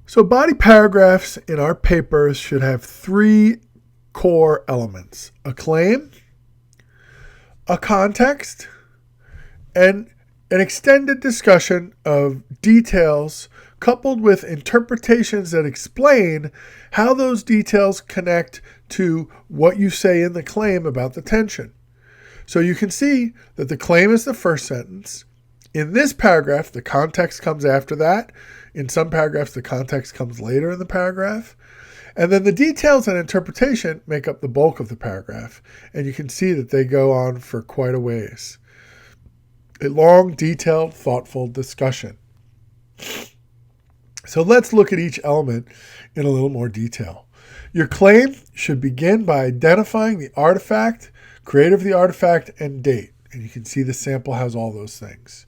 So body paragraphs in our papers should have three core elements: a claim, a context, and an extended discussion of details coupled with interpretations that explain how those details connect to what you say in the claim about the tension. So you can see that the claim is the first sentence. In this paragraph, the context comes after that. In some paragraphs, the context comes later in the paragraph. And then the details and interpretation make up the bulk of the paragraph. And you can see that they go on for quite a ways. A long, detailed, thoughtful discussion. So let's look at each element in a little more detail. Your claim should begin by identifying the artifact, creator of the artifact, and date. And you can see the sample has all those things.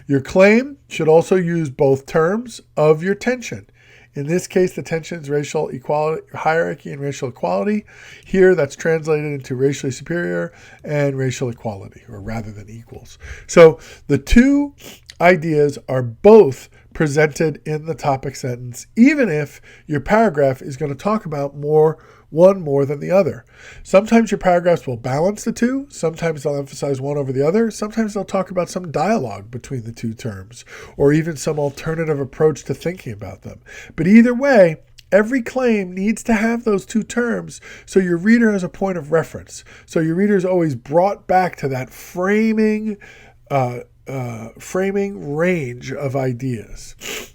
Your claim should also use both terms of your tension. In this case, the tension is racial equality, hierarchy and racial equality. Here, that's translated into racially superior and racial equality, or rather than equals. So the two ideas are both presented in the topic sentence, even if your paragraph is going to talk about one more than the other. Sometimes your paragraphs will balance the two. Sometimes they'll emphasize one over the other. Sometimes they'll talk about some dialogue between the two terms, or even some alternative approach to thinking about them. But either way, every claim needs to have those two terms so your reader has a point of reference. So your reader is always brought back to that framing range of ideas.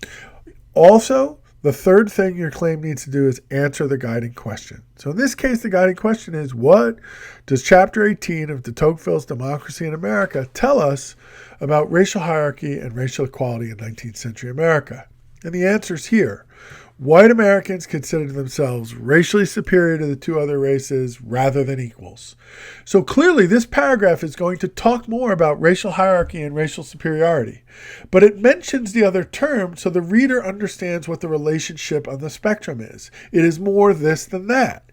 Also, the third thing your claim needs to do is answer the guiding question. So in this case, the guiding question is, what does Chapter 18 of de Tocqueville's Democracy in America tell us about racial hierarchy and racial equality in 19th century America? And the answer is here. White Americans considered themselves racially superior to the two other races rather than equals. So clearly this paragraph is going to talk more about racial hierarchy and racial superiority, but it mentions the other term so the reader understands what the relationship on the spectrum is. It is more this than that.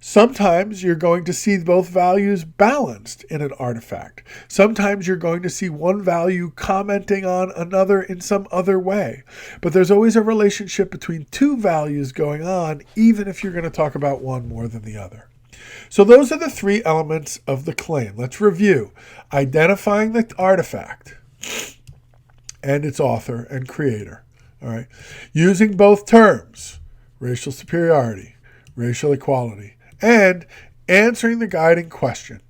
Sometimes you're going to see both values balanced in an artifact. Sometimes you're going to see one value commenting on another in some other way. But there's always a relationship between two values going on, even if you're going to talk about one more than the other. So those are the three elements of the claim. Let's review. Identifying the artifact and its author and creator. All right. Using both terms, racial superiority, racial equality, and answering the guiding question.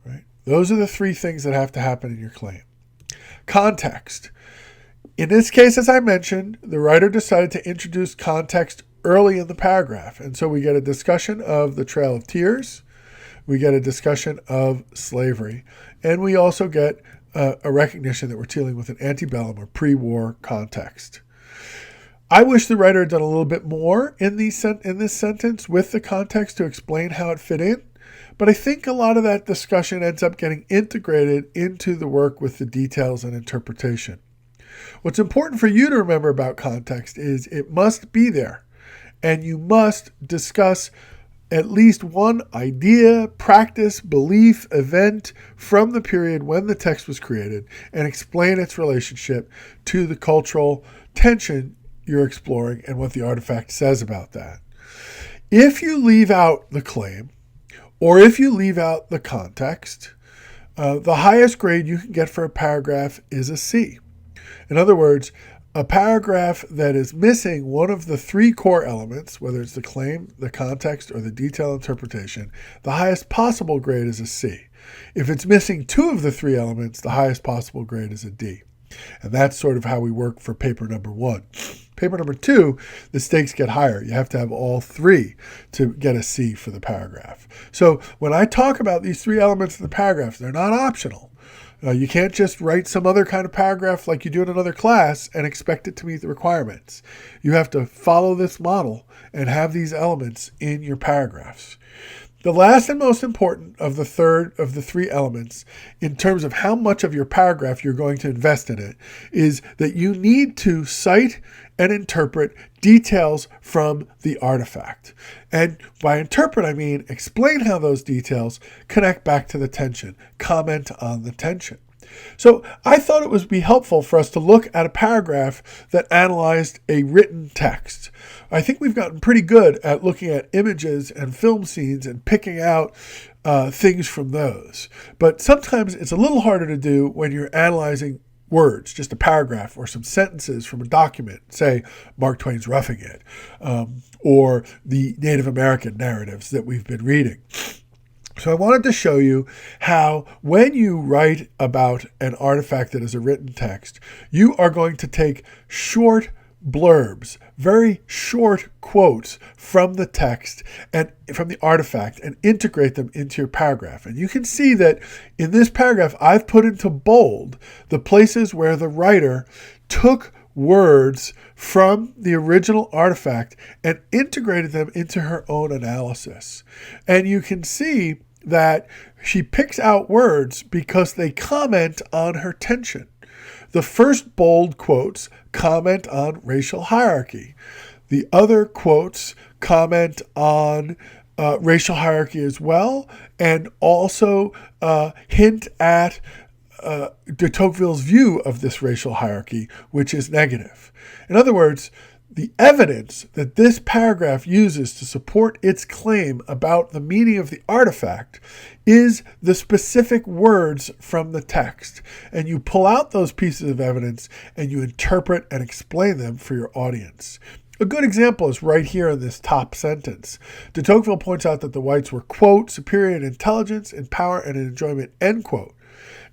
Right? Those are the three things that have to happen in your claim. Context. In this case, as I mentioned, the writer decided to introduce context early in the paragraph. And so we get a discussion of the Trail of Tears. We get a discussion of slavery. And we also get a recognition that we're dealing with an antebellum or pre-war context. I wish the writer had done a little bit more in this sentence with the context to explain how it fit in, but I think a lot of that discussion ends up getting integrated into the work with the details and interpretation. What's important for you to remember about context is it must be there, and you must discuss at least one idea, practice, belief, event from the period when the text was created and explain its relationship to the cultural tension you're exploring and what the artifact says about that. If you leave out the claim, or if you leave out the context, the highest grade you can get for a paragraph is a C. In other words, a paragraph that is missing one of the three core elements, whether it's the claim, the context, or the detailed interpretation, the highest possible grade is a C. If it's missing two of the three elements, the highest possible grade is a D. And that's sort of how we work for paper number 1. Paper number 2, the stakes get higher. You have to have all three to get a C for the paragraph. So when I talk about these three elements of the paragraph, they're not optional. You can't just write some other kind of paragraph like you do in another class and expect it to meet the requirements. You have to follow this model and have these elements in your paragraphs. The last and most important of the third of the three elements in terms of how much of your paragraph you're going to invest in it is that you need to cite and interpret details from the artifact. And by interpret, I mean explain how those details connect back to the tension, comment on the tension. So I thought it would be helpful for us to look at a paragraph that analyzed a written text. I think we've gotten pretty good at looking at images and film scenes and picking out things from those. But sometimes it's a little harder to do when you're analyzing words, just a paragraph or some sentences from a document, say Mark Twain's Roughing It, or the Native American narratives that we've been reading. So I wanted to show you how when you write about an artifact that is a written text, you are going to take short blurbs, very short quotes from the text and from the artifact and integrate them into your paragraph. And you can see that in this paragraph, I've put into bold the places where the writer took words from the original artifact and integrated them into her own analysis. And you can see that she picks out words because they comment on her tension. The first bold quotes comment on racial hierarchy. The other quotes comment on racial hierarchy as well, and also hint at de Tocqueville's view of this racial hierarchy, which is negative. In other words, the evidence that this paragraph uses to support its claim about the meaning of the artifact is the specific words from the text. And you pull out those pieces of evidence and you interpret and explain them for your audience. A good example is right here in this top sentence. De Tocqueville points out that the whites were, quote, superior in intelligence, in power, and in enjoyment, end quote.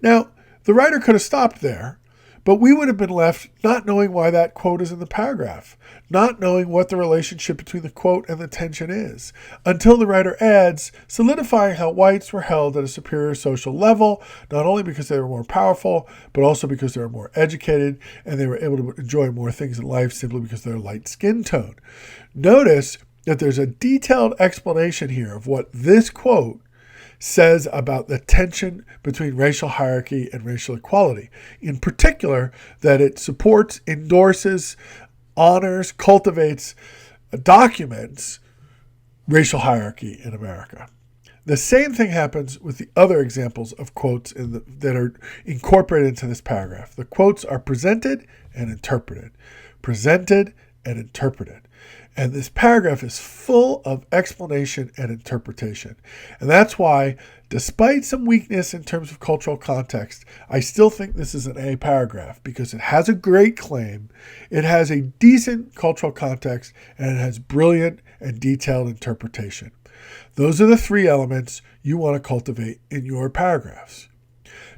Now, the writer could have stopped there, but we would have been left not knowing why that quote is in the paragraph, not knowing what the relationship between the quote and the tension is, until the writer adds, solidifying how whites were held at a superior social level, not only because they were more powerful, but also because they were more educated and they were able to enjoy more things in life simply because of their light skin tone. Notice that there's a detailed explanation here of what this quote says about the tension between racial hierarchy and racial equality. In particular, that it supports, endorses, honors, cultivates, documents racial hierarchy in America. The same thing happens with the other examples of quotes that are incorporated into this paragraph. The quotes are presented and interpreted. Presented and interpreted. And this paragraph is full of explanation and interpretation. And that's why, despite some weakness in terms of cultural context, I still think this is an A paragraph because it has a great claim, it has a decent cultural context, and it has brilliant and detailed interpretation. Those are the three elements you want to cultivate in your paragraphs.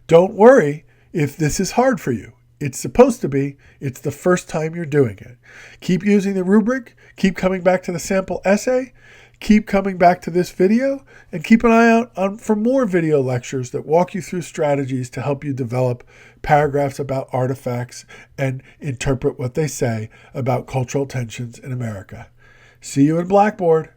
Don't worry if this is hard for you. It's supposed to be. It's the first time you're doing it. Keep using the rubric. Keep coming back to the sample essay. Keep coming back to this video. And keep an eye out for more video lectures that walk you through strategies to help you develop paragraphs about artifacts and interpret what they say about cultural tensions in America. See you in Blackboard.